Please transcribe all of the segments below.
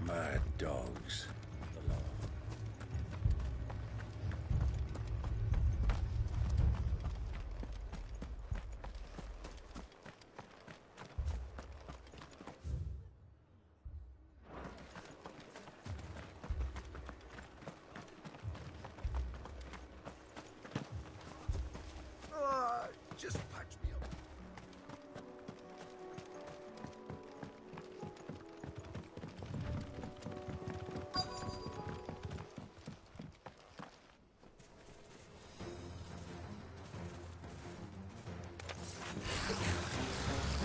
Mad dogs. Just patch me up.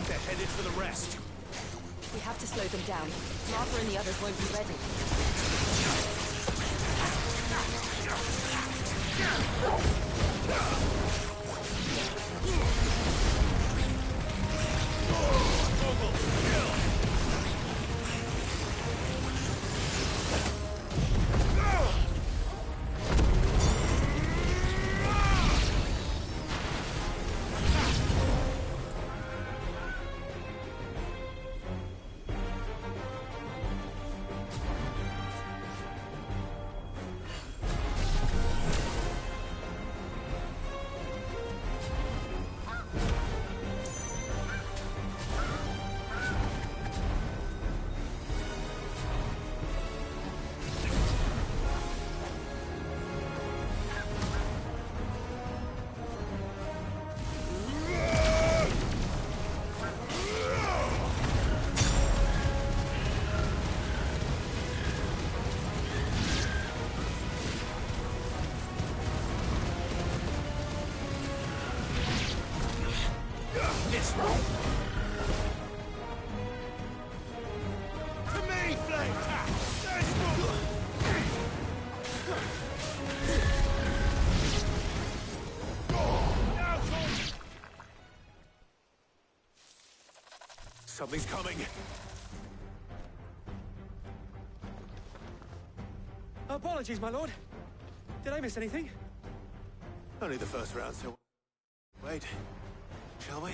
They're headed for the rest. We have to slow them down. Martha and the others won't be ready. Something's coming. Apologies, my lord. Did I miss anything? Only the first round, so... Wait. Shall we?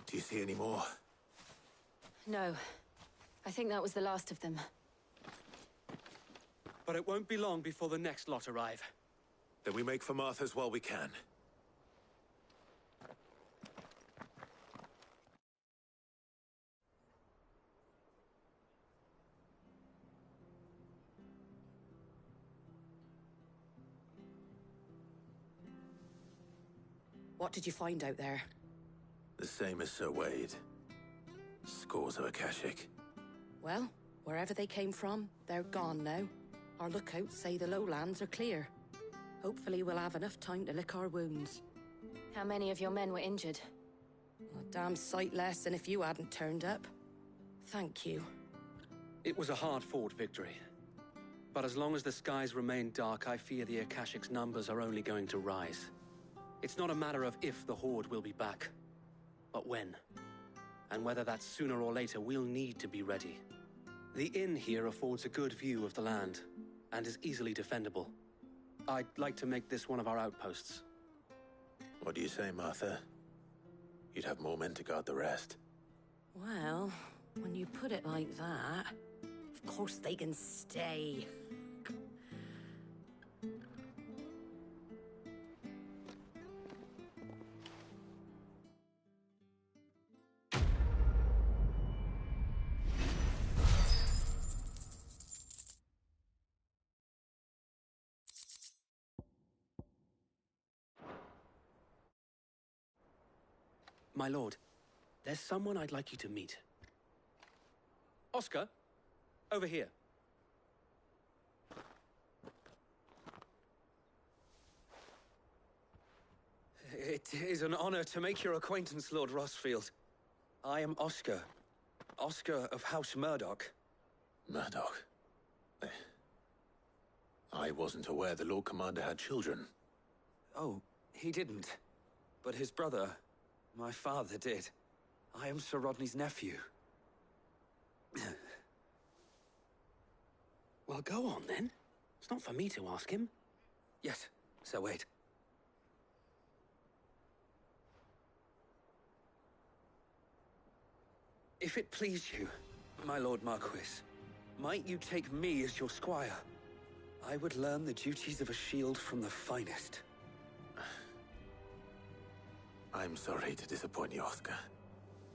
Do you see any more? No. I think that was the last of them. But it won't be long before the next lot arrive. Then we make for Martha's while we can. What did you find out there? The same as Sir Wade. Scores of Akashic. Well, wherever they came from, they're gone now. Our lookouts say the lowlands are clear. Hopefully we'll have enough time to lick our wounds. How many of your men were injured? A damn sight less than if you hadn't turned up. Thank you. It was a hard-fought victory. But as long as the skies remain dark, I fear the Akashic's numbers are only going to rise. It's not a matter of if the Horde will be back, but when. And whether that's sooner or later, we'll need to be ready. The inn here affords a good view of the land, and is easily defendable. I'd like to make this one of our outposts. What do you say, Martha? You'd have more men to guard the rest. Well, when you put it like that, of course they can stay. My lord, there's someone I'd like you to meet. Oscar, over here. It is an honor to make your acquaintance, Lord Rossfield. I am Oscar. Oscar of House Murdoch. Murdoch? I wasn't aware the Lord Commander had children. Oh, he didn't. But his brother, my father, did. I am Sir Rodney's nephew. Well, go on then. It's not for me to ask him. Yes, Sir Wade. If it please you, my Lord Marquis, might you take me as your squire? I would learn the duties of a shield from the finest. I'm sorry to disappoint you, Oscar,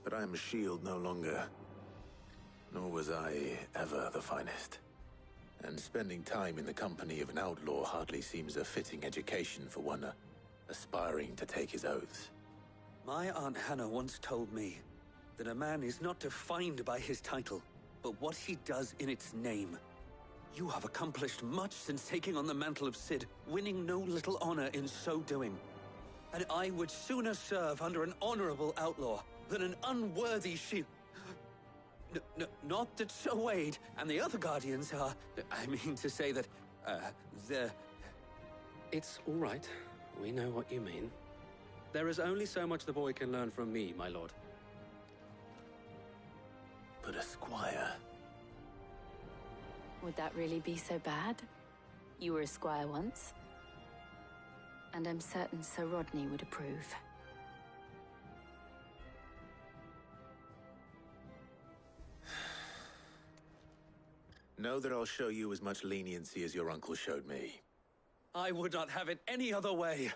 but I'm a shield no longer. Nor was I ever the finest. And spending time in the company of an outlaw hardly seems a fitting education for one aspiring to take his oaths. My Aunt Hannah once told me that a man is not defined by his title, but what he does in its name. You have accomplished much since taking on the mantle of Cid, winning no little honor in so doing. And I would sooner serve under an honorable outlaw than an unworthy shield. Not that Sir Wade and the other Guardians are... I mean to say that, they're... It's all right. We know what you mean. There is only so much the boy can learn from me, my lord. But a squire... Would that really be so bad? You were a squire once. And I'm certain Sir Rodney would approve. Know that I'll show you as much leniency as your uncle showed me. I would not have it any other way.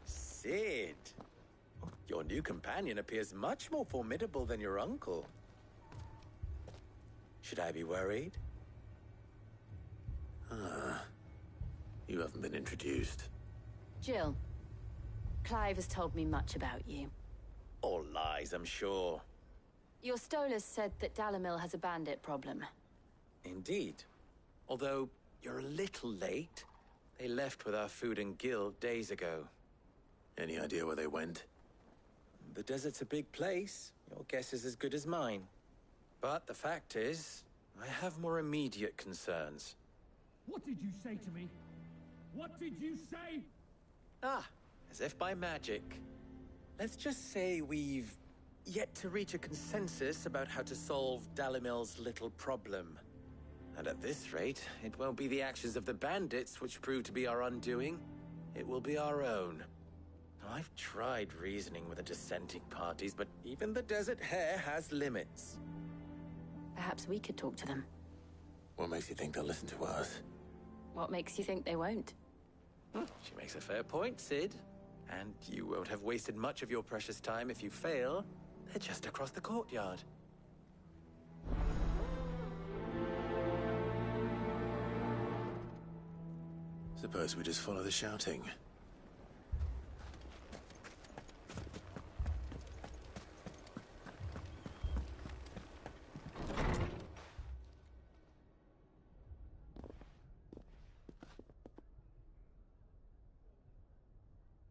Cid, your new companion appears much more formidable than your uncle. Should I be worried? You haven't been introduced. Jill, Clive has told me much about you. All lies, I'm sure. Your Stolas said that Dalamil has a bandit problem. Indeed. Although, you're a little late. They left with our food and guild days ago. Any idea where they went? The desert's a big place. Your guess is as good as mine. But the fact is, I have more immediate concerns. What did you say to me? What did you say? Ah, as if by magic. Let's just say we've yet to reach a consensus about how to solve Dalimil's little problem. And at this rate, it won't be the actions of the bandits which prove to be our undoing. It will be our own. Now, I've tried reasoning with the dissenting parties, but even the Desert Hare has limits. Perhaps we could talk to them. What makes you think they'll listen to us? What makes you think they won't? She makes a fair point, Sid. And you won't have wasted much of your precious time if you fail. They're just across the courtyard. Suppose we just follow the shouting.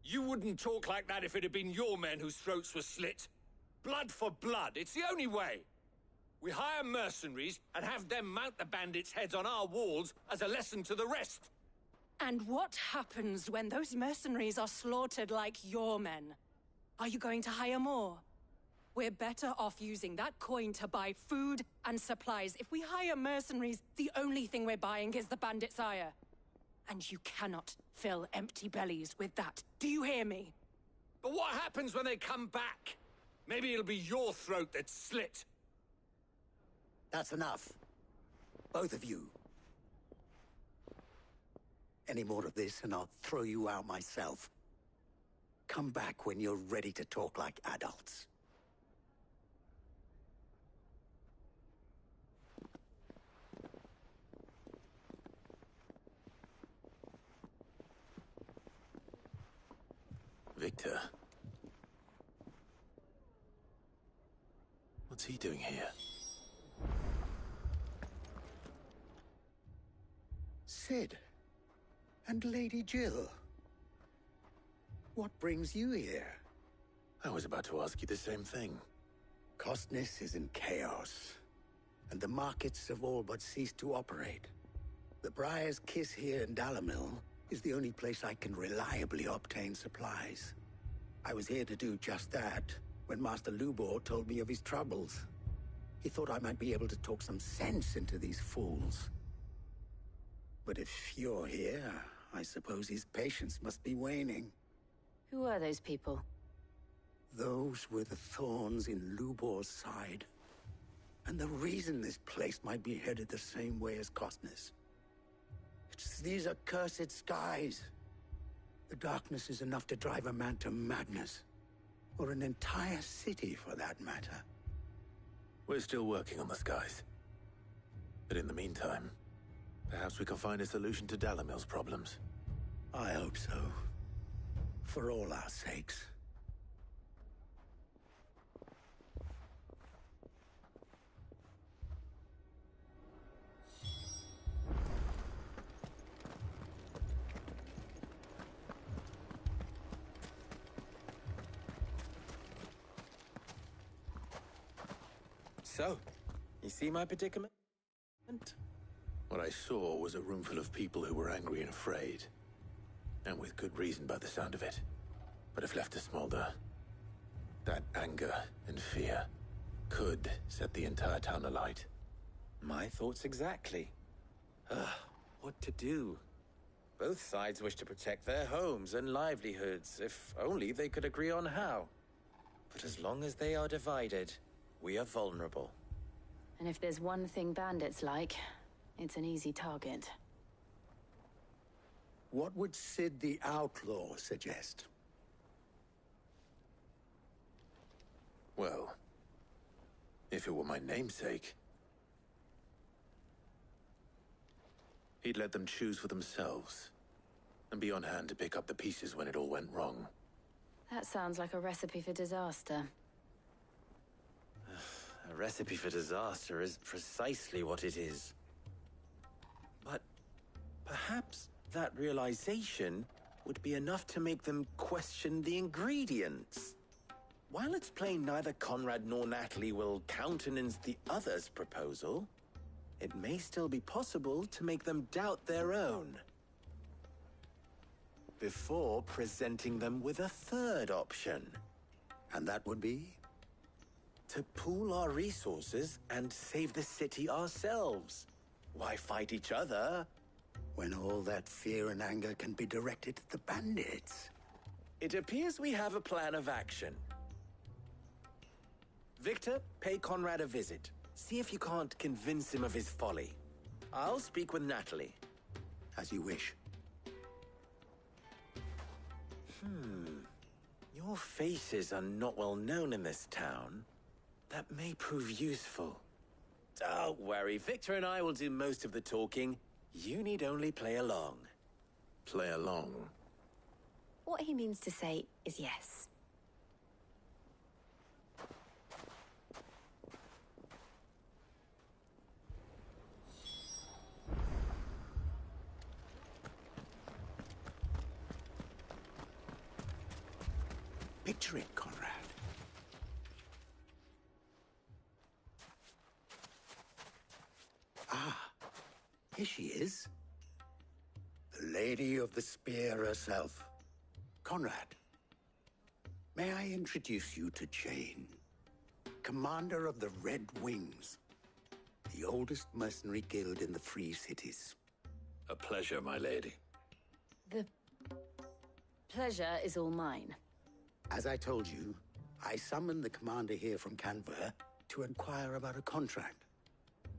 You wouldn't talk like that if it had been your men whose throats were slit. Blood for blood, it's the only way. We hire mercenaries and have them mount the bandits' heads on our walls as a lesson to the rest. And what happens when those mercenaries are slaughtered like your men? Are you going to hire more? We're better off using that coin to buy food and supplies. If we hire mercenaries, the only thing we're buying is the bandits' ire. And you cannot fill empty bellies with that. Do you hear me? But what happens when they come back? Maybe it'll be your throat that's slit. That's enough. Both of you. Any more of this and I'll throw you out myself. Come back when you're ready to talk like adults. Victor. What's he doing here? Sid. And Lady Jill. What brings you here? I was about to ask you the same thing. Costness is in chaos, and the markets have all but ceased to operate. The Briar's Kiss here in Dalimil is the only place I can reliably obtain supplies. I was here to do just that when Master Lubor told me of his troubles. He thought I might be able to talk some sense into these fools. But if you're here, I suppose his patience must be waning. Who are those people? Those were the thorns in Lubor's side. And the reason this place might be headed the same way as Costness. It's these accursed skies. The darkness is enough to drive a man to madness. Or an entire city, for that matter. We're still working on the skies. But in the meantime, perhaps we can find a solution to Dalimil's problems. I hope so. For all our sakes. So, you see my predicament? What I saw was a room full of people who were angry and afraid. And with good reason by the sound of it. But if left to smolder, that anger and fear could set the entire town alight. My thoughts exactly. What to do? Both sides wish to protect their homes and livelihoods, if only they could agree on how. But as long as they are divided, we are vulnerable. And if there's one thing bandits like, it's an easy target. What would Sid the Outlaw suggest? Well, if it were my namesake, he'd let them choose for themselves and be on hand to pick up the pieces when it all went wrong. That sounds like a recipe for disaster. A recipe for disaster is precisely what it is. But perhaps that realization would be enough to make them question the ingredients. While it's plain neither Conrad nor Natalie will countenance the other's proposal, it may still be possible to make them doubt their own before presenting them with a third option. And that would be? To pool our resources and save the city ourselves. Why fight each other when all that fear and anger can be directed at the bandits? It appears we have a plan of action. Victor, pay Conrad a visit. See if you can't convince him of his folly. I'll speak with Natalie. As you wish. Your faces are not well known in this town. That may prove useful. Don't worry, Victor and I will do most of the talking. You need only play along. Play along? What he means to say is yes. Picture it, Conrad. Ah, here she is. The Lady of the Spear herself. Conrad, may I introduce you to Jane, commander of the Red Wings, the oldest mercenary guild in the Free Cities. A pleasure, my lady. The pleasure is all mine. As I told you, I summoned the commander here from Canver to inquire about a contract.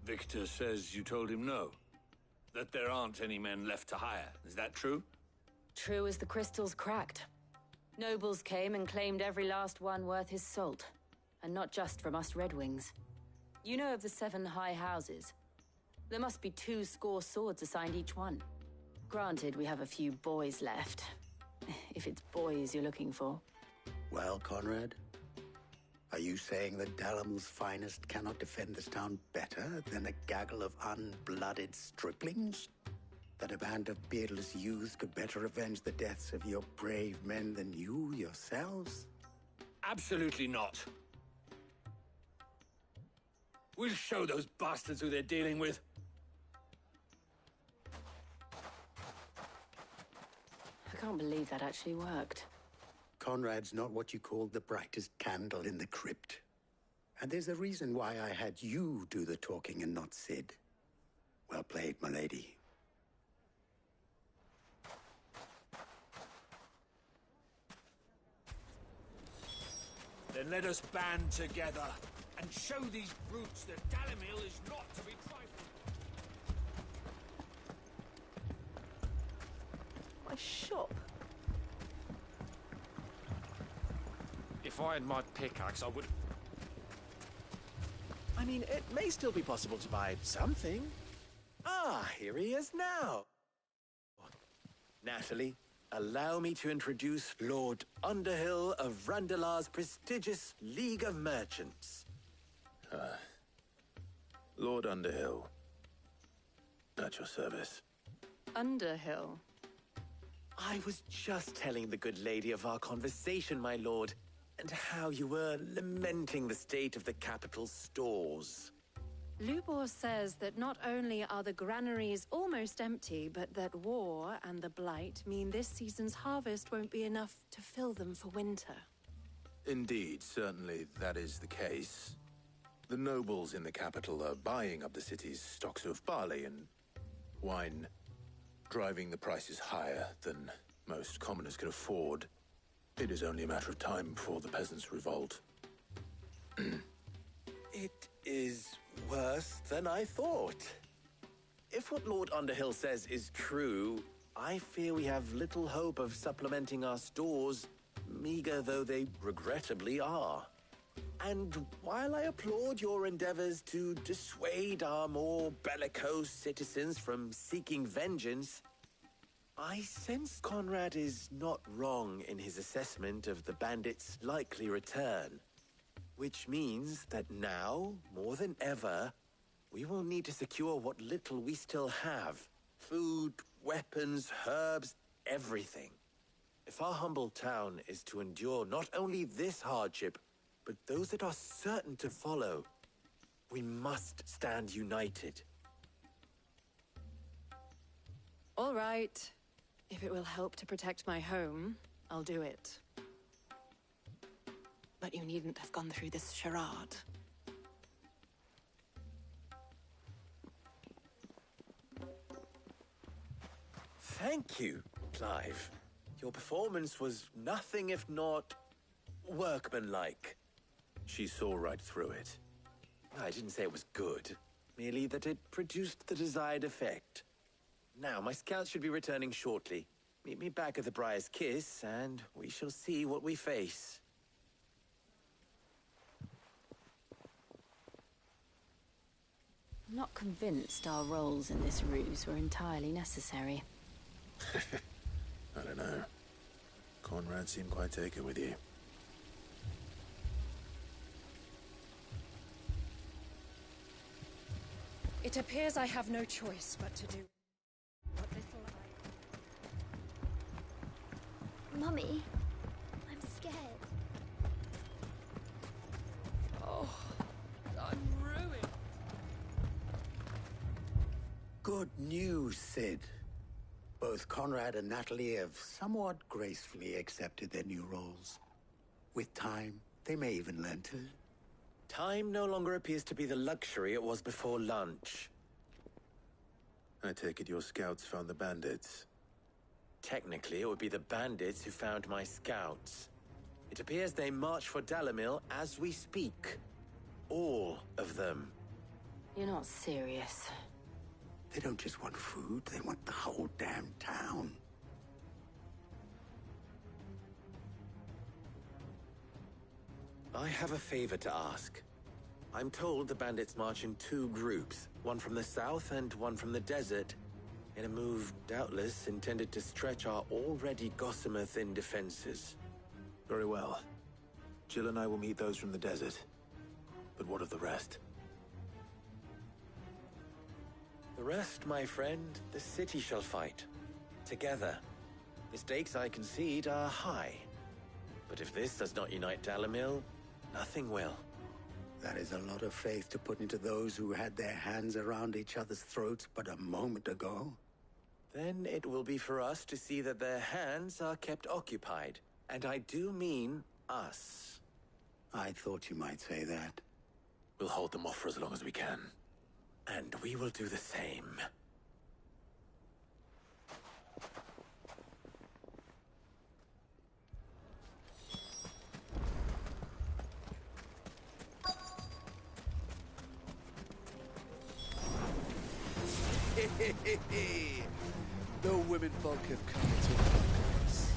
Victor says you told him no. That there aren't any men left to hire. Is that true? True as the crystals cracked. Nobles came and claimed every last one worth his salt. And not just from us Red Wings. You know of the 7 high houses. There must be 2 swords assigned each one. Granted, we have a few boys left. If it's boys you're looking for. Well, Conrad, are you saying that Dalamil's finest cannot defend this town better than a gaggle of unblooded striplings? That a band of beardless youths could better avenge the deaths of your brave men than you yourselves? Absolutely not. We'll show those bastards who they're dealing with. I can't believe that actually worked. Conrad's not what you call the brightest candle in the crypt. And there's a reason why I had you do the talking and not Sid. Well played, my lady. Then let us band together and show these brutes that Dalimil is not to be trifled with. My shop? If I had my pickaxe, I would... I mean, it may still be possible to buy something. Ah, here he is now. Natalie, allow me to introduce Lord Underhill of Randalar's prestigious League of Merchants. Lord Underhill. At your service. Underhill? I was just telling the good lady of our conversation, my lord, and how you were lamenting the state of the capital's stores. Lubor says that not only are the granaries almost empty, but that war and the Blight mean this season's harvest won't be enough to fill them for winter. Indeed, certainly that is the case. The nobles in the capital are buying up the city's stocks of barley and wine, driving the prices higher than most commoners can afford. It is only a matter of time before the peasants revolt. It is worse than I thought. If what Lord Underhill says is true, I fear we have little hope of supplementing our stores, meager though they regrettably are. And while I applaud your endeavors to dissuade our more bellicose citizens from seeking vengeance, I sense Conrad is not wrong in his assessment of the bandits' likely return. Which means that now, more than ever, we will need to secure what little we still have. Food, weapons, herbs, everything. If our humble town is to endure not only this hardship, but those that are certain to follow, we must stand united. All right. If it will help to protect my home, I'll do it. But you needn't have gone through this charade. Thank you, Clive. Your performance was nothing if not workmanlike. She saw right through it. I didn't say it was good, merely that it produced the desired effect. Now, my scouts should be returning shortly. Meet me back at the Briar's Kiss, and we shall see what we face. I'm not convinced our roles in this ruse were entirely necessary. I don't know. Conrad seemed quite taken with you. It appears I have no choice but to do what little I... Mummy, I'm scared. Oh, I'm ruined. Good news, Sid. Both Conrad and Natalie have somewhat gracefully accepted their new roles. With time, they may even learn to... Time no longer appears to be the luxury it was before lunch. I take it your scouts found the bandits. Technically, it would be the bandits who found my scouts. It appears they march for Dalimil as we speak. All of them. You're not serious. They don't just want food, they want the whole damn town. I have a favor to ask. I'm told the bandits march in two groups, one from the south and one from the desert, in a move doubtless intended to stretch our already gossamer-thin defenses. Very well. Jill and I will meet those from the desert. But what of the rest? The rest, my friend, the city shall fight. Together. The stakes, I concede, are high. But if this does not unite Dalimil, nothing will. That is a lot of faith to put into those who had their hands around each other's throats but a moment ago. Then it will be for us to see that their hands are kept occupied. And I do mean us. I thought you might say that. We'll hold them off for as long as we can. And we will do the same. The women folk have come to us.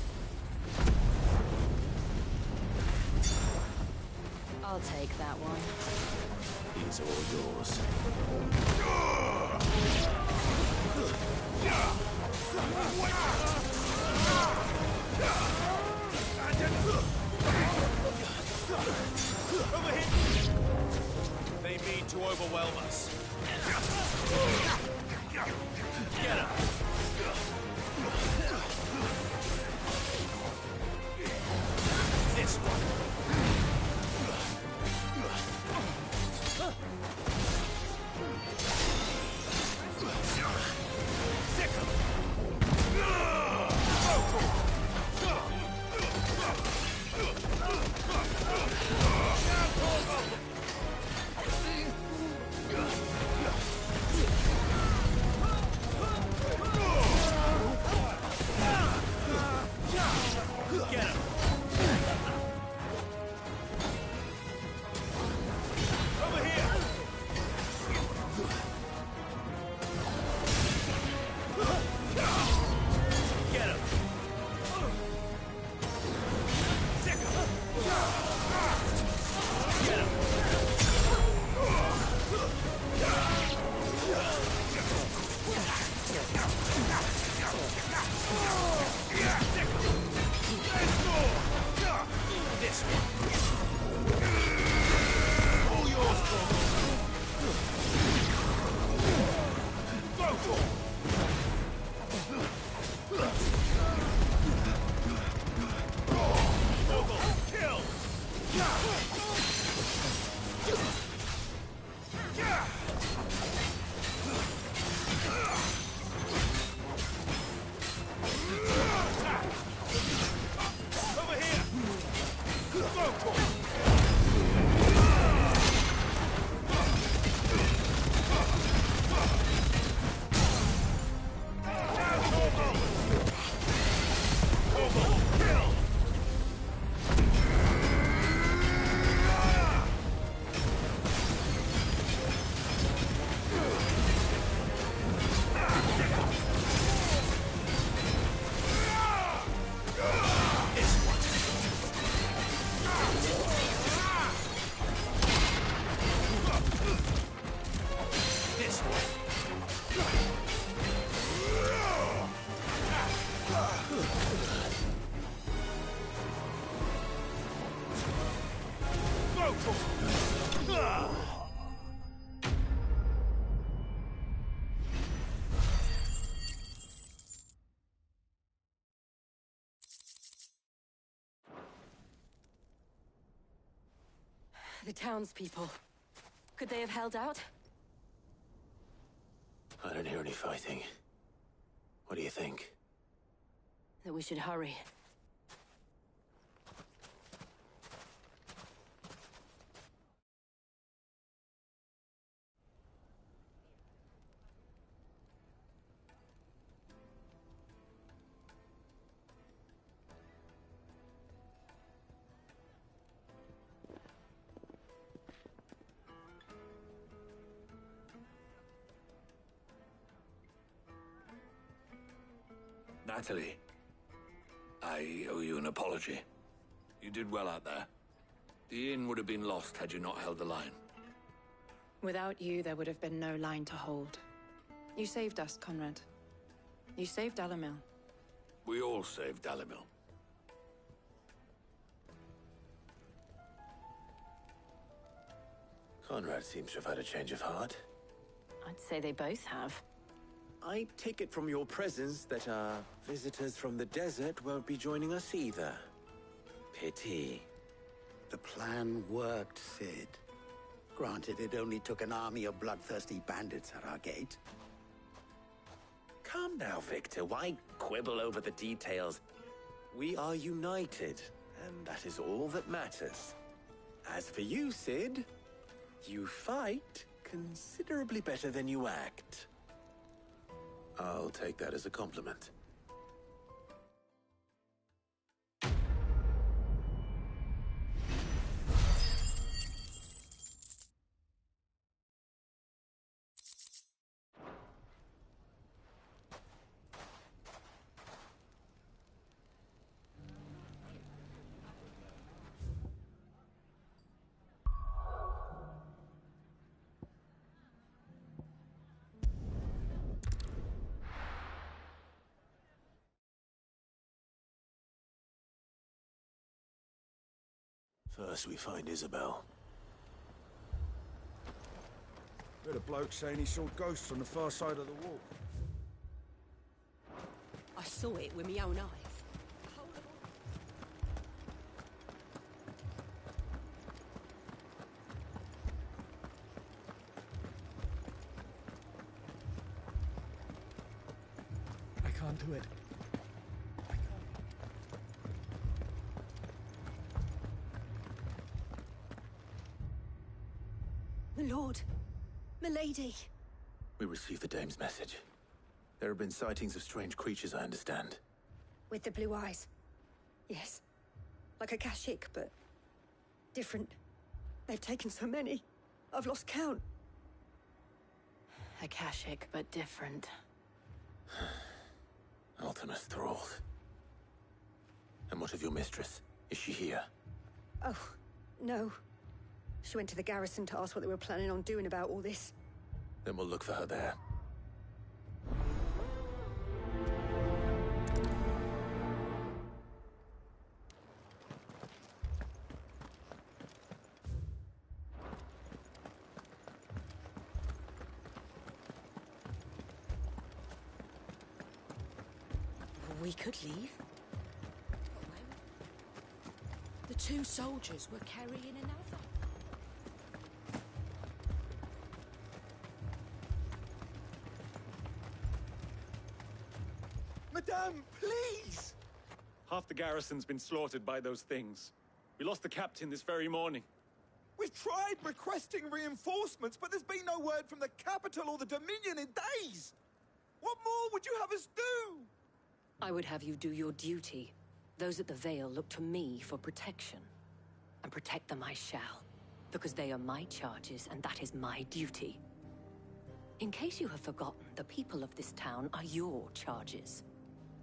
I'll take that one. These are all yours. Over here! They mean to overwhelm us. Get him! This one. Sick him! Get him! The townspeople. Could they have held out? I don't hear any fighting. What do you think? That we should hurry. Natalie, I owe you an apology. You did well out there. The inn would have been lost had you not held the line. Without you, there would have been no line to hold. You saved us, Conrad. You saved Dalimil. We all saved Dalimil. Conrad seems to have had a change of heart. I'd say they both have. I take it from your presence that our visitors from the desert won't be joining us either. Pity. The plan worked, Sid. Granted, it only took an army of bloodthirsty bandits at our gate. Calm now, Victor. Why quibble over the details? We are united, and that is all that matters. As for you, Sid, you fight considerably better than you act. I'll take that as a compliment. First we find Isabel. Heard a bloke saying he saw ghosts on the far side of the wall. I saw it with my own eyes. I can't do it. My lord, milady. We received the dame's message. There have been sightings of strange creatures, I understand. With the blue eyes. Yes. Like a Kashik, but different. They've taken so many. I've lost count. Akashic, but different. Ultimus thralls. And what of your mistress? Is she here? Oh, no. She went to the garrison to ask what they were planning on doing about all this. Then we'll look for her there. We could leave. The two soldiers were carrying another. Madame, please! Half the garrison's been slaughtered by those things. We lost the captain this very morning. We've tried requesting reinforcements, but there's been no word from the capital or the Dominion in days! What more would you have us do? I would have you do your duty. Those at the Vale look to me for protection. And protect them I shall. Because they are my charges, and that is my duty. In case you have forgotten, the people of this town are your charges.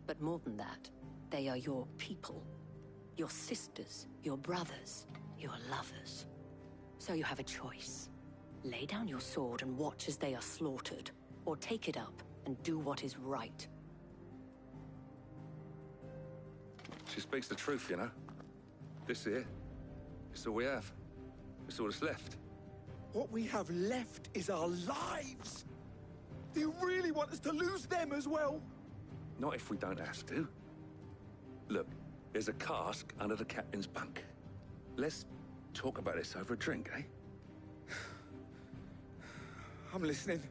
But more than that, they are your people. Your sisters, your brothers, your lovers. So you have a choice. Lay down your sword and watch as they are slaughtered, or take it up and do what is right. She speaks the truth, you know. This here, it's all we have. It's all that's left. What we have left is our lives! Do you really want us to lose them as well? Not if we don't have to. Look, there's a cask under the captain's bunk. Let's talk about this over a drink, eh? I'm listening.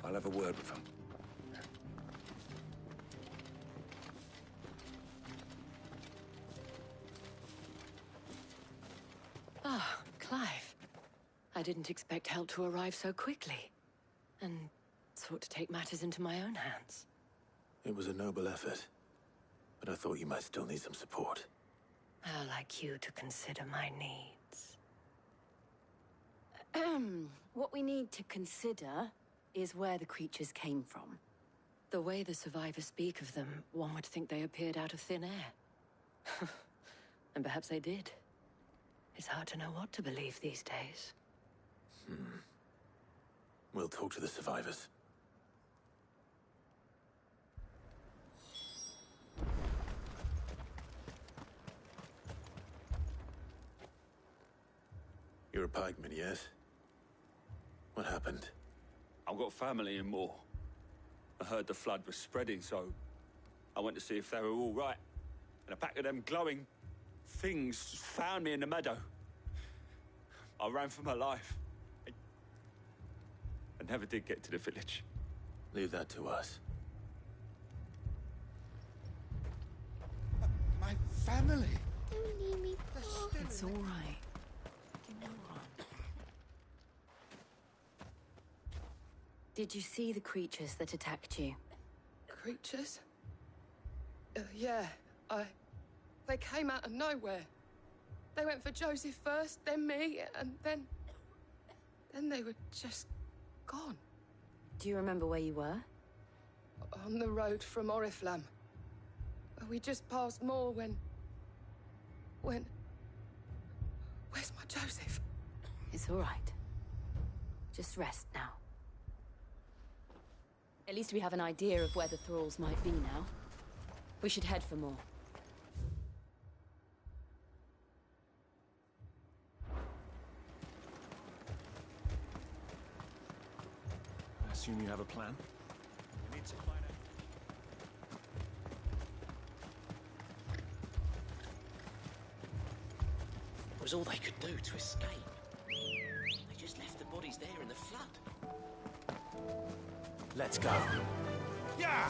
I'll have a word with him. Ah, Clive. I didn't expect help to arrive so quickly. And sought to take matters into my own hands. It was a noble effort, but I thought you might still need some support. How like you to consider my needs. What we need to consider is where the creatures came from. The way the survivors speak of them, one would think they appeared out of thin air. And perhaps they did. It's hard to know what to believe these days. We'll talk to the survivors. You're a pikeman, yes? What happened? I've got family in Moor. I heard the flood was spreading, so I went to see if they were all right. And a pack of them glowing things found me in the meadow. I ran for my life. I never did get to the village. Leave that to us. My family! Don't leave me, Paul. It's all right. Did you see the creatures that attacked you? Creatures? Yeah, They came out of nowhere. They went for Joseph first, then me, and then they were just gone. Do you remember where you were? On the road from Oriflamme. We just passed Moor when... Where's my Joseph? It's all right. Just rest now. At least we have an idea of where the thralls might be now. We should head for more. I assume you have a plan? We need to find out. It was all they could do to escape. They just left the bodies there in the flood. Let's go. Yeah!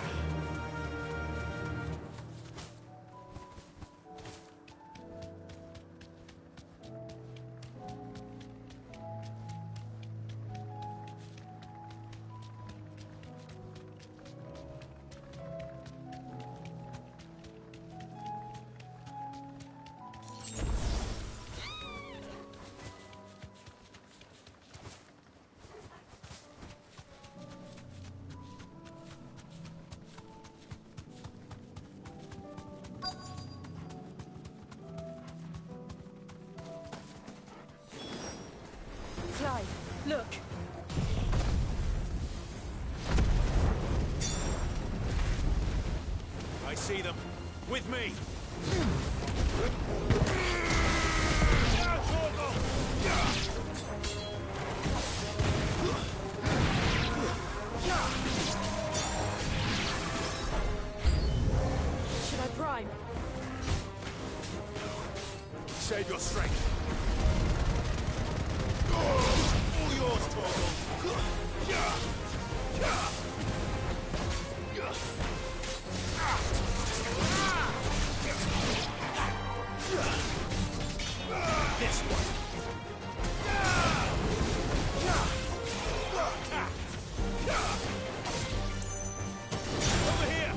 Clive, look! I see them. With me! Should I prime? Save your strength. All yours, Torgal. This one. Over here.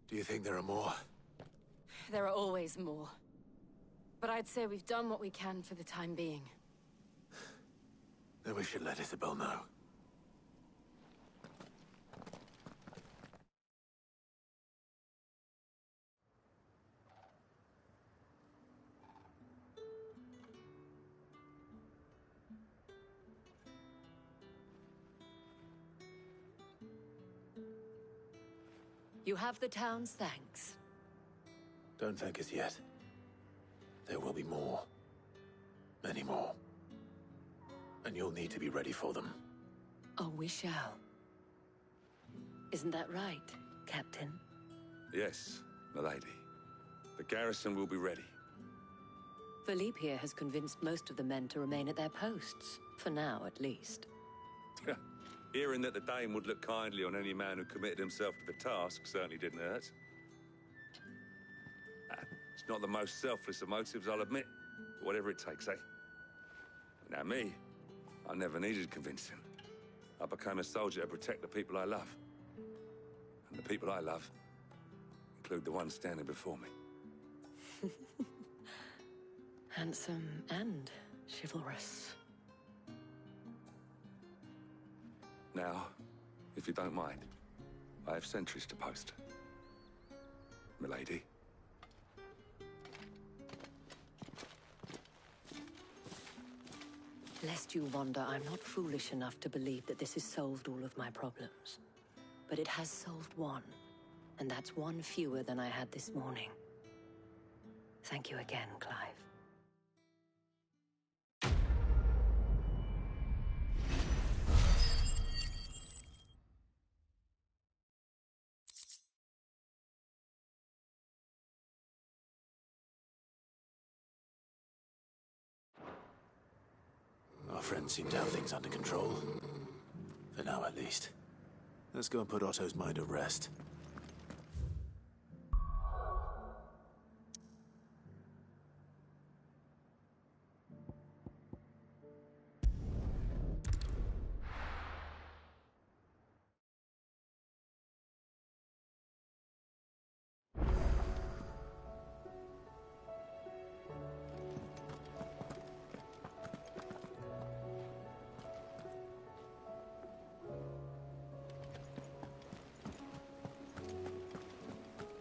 Do you think there are more? There are always more. But I'd say we've done what we can for the time being. Then we should let Isabel know. You have the town's thanks. Don't thank us yet. There will be more. Many more. And you'll need to be ready for them. Oh, we shall. Isn't that right, Captain? Yes, milady. The garrison will be ready. Philippe here has convinced most of the men to remain at their posts. For now, at least. Hearing that the Dane would look kindly on any man who committed himself to the task certainly didn't hurt. It's not the most selfless of motives, I'll admit. But whatever it takes, eh? Now me, I never needed convincing. I became a soldier to protect the people I love. And the people I love include the ones standing before me. Handsome and chivalrous. Now, if you don't mind, I have sentries to post. Milady. Lest you wonder, I'm not foolish enough to believe that this has solved all of my problems. But it has solved one, and that's one fewer than I had this morning. Thank you again, Clive. Our friends seem to have things under control. For now, at least. Let's go and put Otto's mind at rest.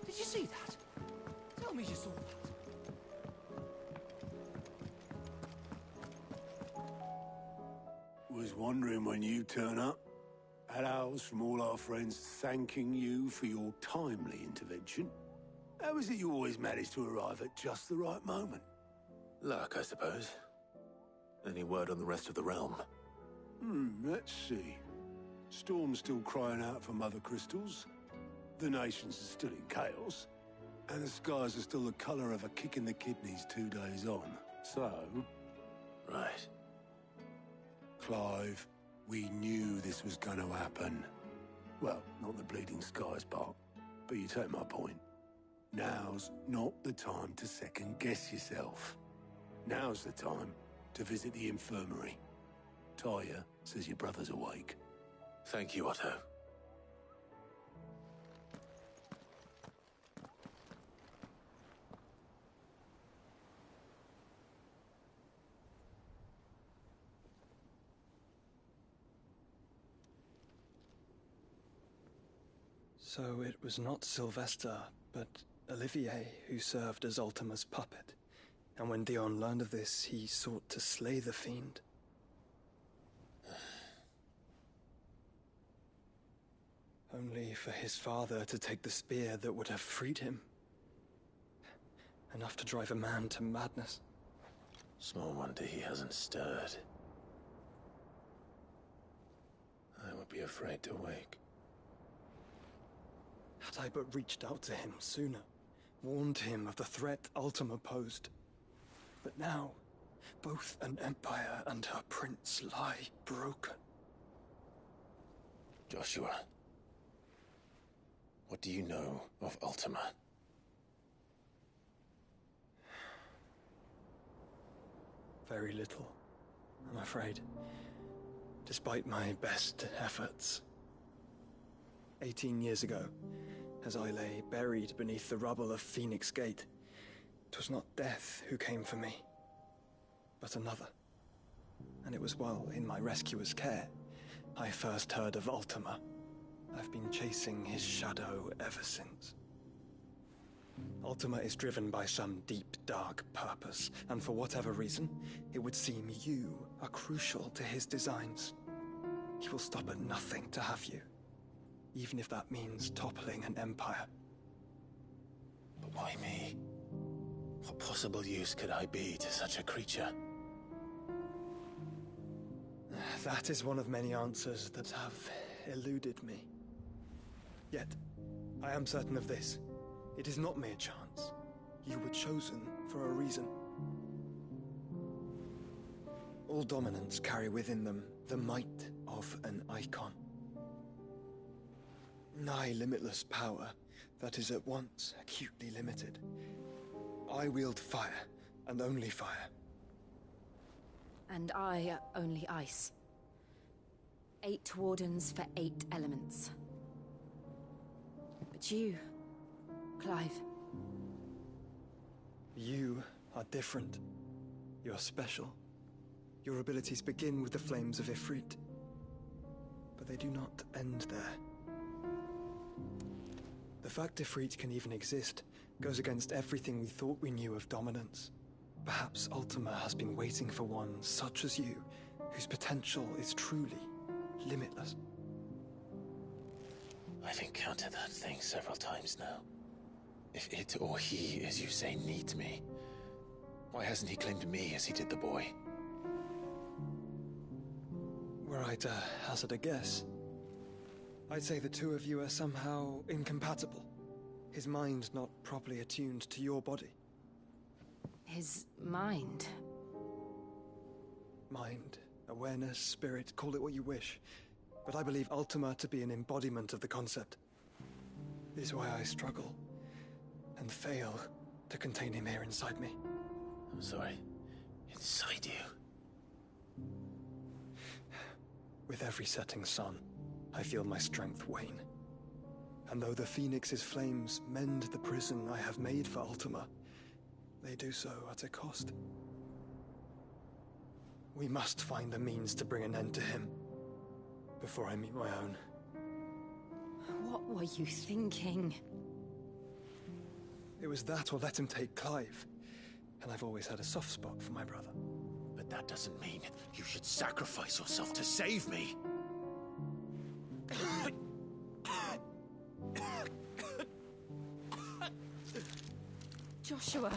Did you see that? Tell me you saw that. Was wondering when you turn up. Hellos from all our friends thanking you for your timely intervention. How is it you always manage to arrive at just the right moment? Luck, I suppose. Any word on the rest of the realm? Let's see. Storm's still crying out for Mother Crystals. The nations are still in chaos. And the skies are still the color of a kick in the kidneys 2 days on. So... Right. Clive, we knew this was going to happen. Well, not the bleeding skies part, but you take my point. Now's not the time to second-guess yourself. Now's the time to visit the infirmary. Tyre says your brother's awake. Thank you, Otto. So it was not Sylvester, but Olivier who served as Ultima's puppet. And when Dion learned of this, he sought to slay the fiend. Only for his father to take the spear that would have freed him. Enough to drive a man to madness. Small wonder he hasn't stirred. I would be afraid to wake. Had I but reached out to him sooner, warned him of the threat Ultima posed. But now, both an empire and her prince lie broken. Joshua, what do you know of Ultima? Very little, I'm afraid. Despite my best efforts. 18 years ago, as I lay buried beneath the rubble of Phoenix Gate, 'twas not death who came for me, but another. And it was while in my rescuer's care, I first heard of Ultima. I've been chasing his shadow ever since. Ultima is driven by some deep, dark purpose, and for whatever reason, it would seem you are crucial to his designs. He will stop at nothing to have you, even if that means toppling an empire. But why me? What possible use could I be to such a creature? That is one of many answers that have eluded me. Yet, I am certain of this. It is not mere chance. You were chosen for a reason. All dominants carry within them the might of an icon. Nigh limitless power that is at once acutely limited. I wield fire, and only fire. And I only ice. 8 wardens for 8 elements. But you, Clive. You are different. You're special. Your abilities begin with the flames of Ifrit. But they do not end there. The fact Ifrit can even exist goes against everything we thought we knew of dominance. Perhaps Ultima has been waiting for one such as you, whose potential is truly limitless. I've encountered that thing several times now. If it or he, as you say, needs me, why hasn't he claimed me as he did the boy? Were I to hazard a guess, I'd say the two of you are somehow incompatible. His mind not properly attuned to your body. His mind? Mind, awareness, spirit, call it what you wish. But I believe Ultima to be an embodiment of the concept. This is why I struggle and fail to contain him here inside me. I'm sorry. Inside you? With every setting sun, I feel my strength wane. And though the Phoenix's flames mend the prison I have made for Ultima, they do so at a cost. We must find a means to bring an end to him before I meet my own. What were you thinking? It was that or let him take Clive. And I've always had a soft spot for my brother. But that doesn't mean you should sacrifice yourself to save me. Joshua!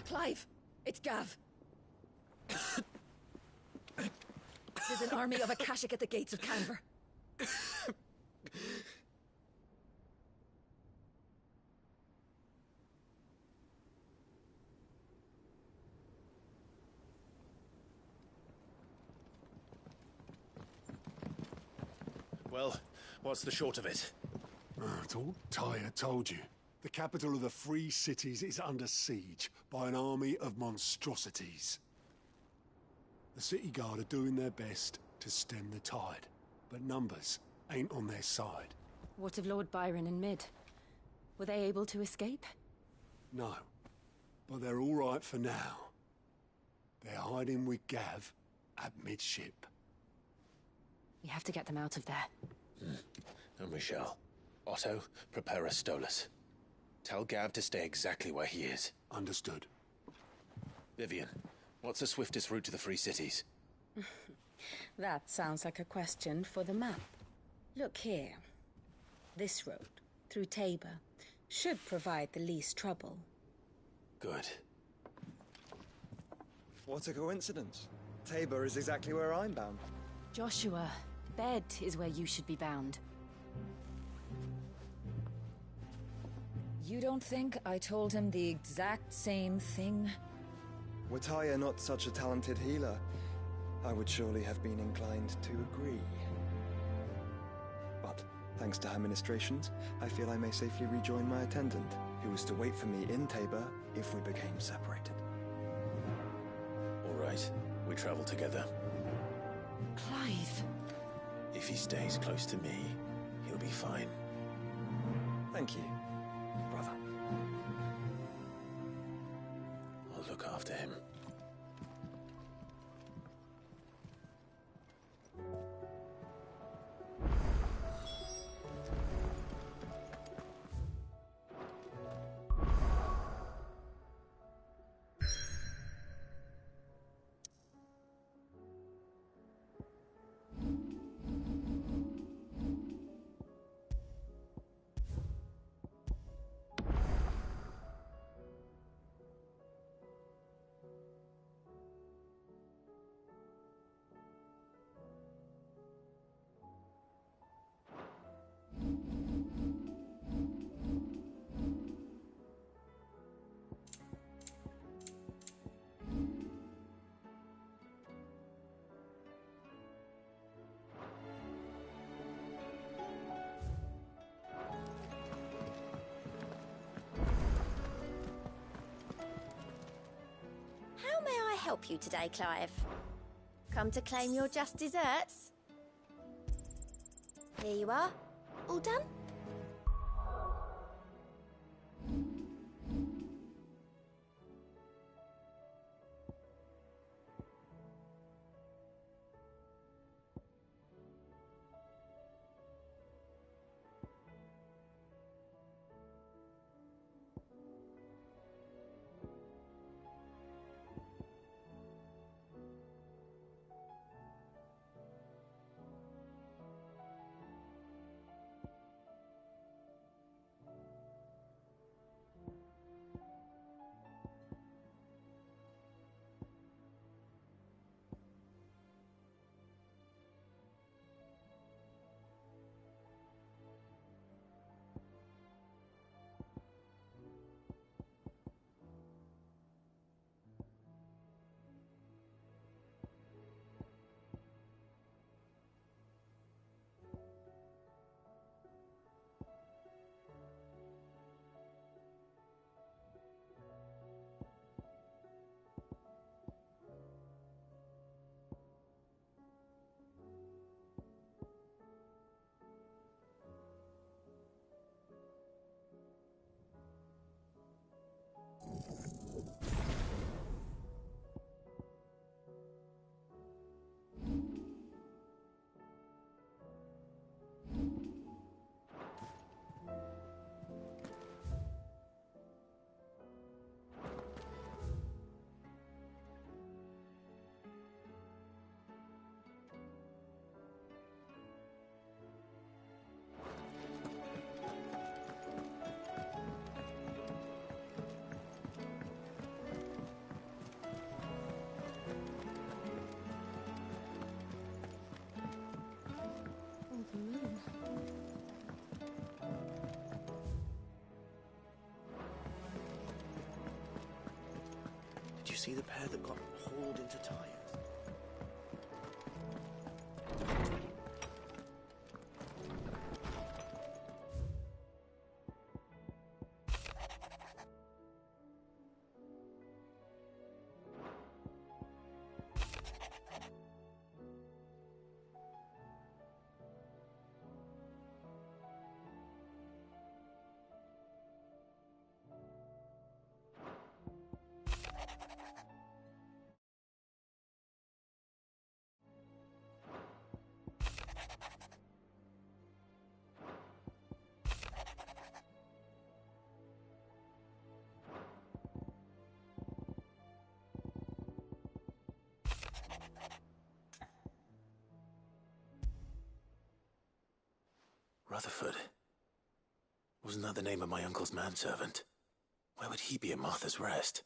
Clive! It's Gav! There's an army of Akashic at the gates of Canver. Well, what's the short of it? I thought Tyre told you. The capital of the Free Cities is under siege by an army of monstrosities. The City Guard are doing their best to stem the tide, but numbers ain't on their side. What of Lord Byron and Mid? Were they able to escape? No, but they're all right for now. They're hiding with Gav at midship. We have to get them out of there. And we shall. Otto, prepare a Stolas. Tell Gav to stay exactly where he is. Understood. Vivian, what's the swiftest route to the Free Cities? That sounds like a question for the map. Look here. This road, through Tabor, should provide the least trouble. Good. What a coincidence. Tabor is exactly where I'm bound. Joshua, Bed is where you should be bound. You don't think I told him the exact same thing? Were Tyre not such a talented healer, I would surely have been inclined to agree. But, thanks to her ministrations, I feel I may safely rejoin my attendant, who was to wait for me in Tabor if we became separated. All right, we travel together. Clive. If he stays close to me, he'll be fine. Thank you, brother. I'll look after him. How may I help you today, Clive? Come to claim your just desserts? Here you are. All done? Did you see the pair that got hauled into Tyre? Rutherford. Wasn't that the name of my uncle's manservant? Where would he be at Martha's Rest?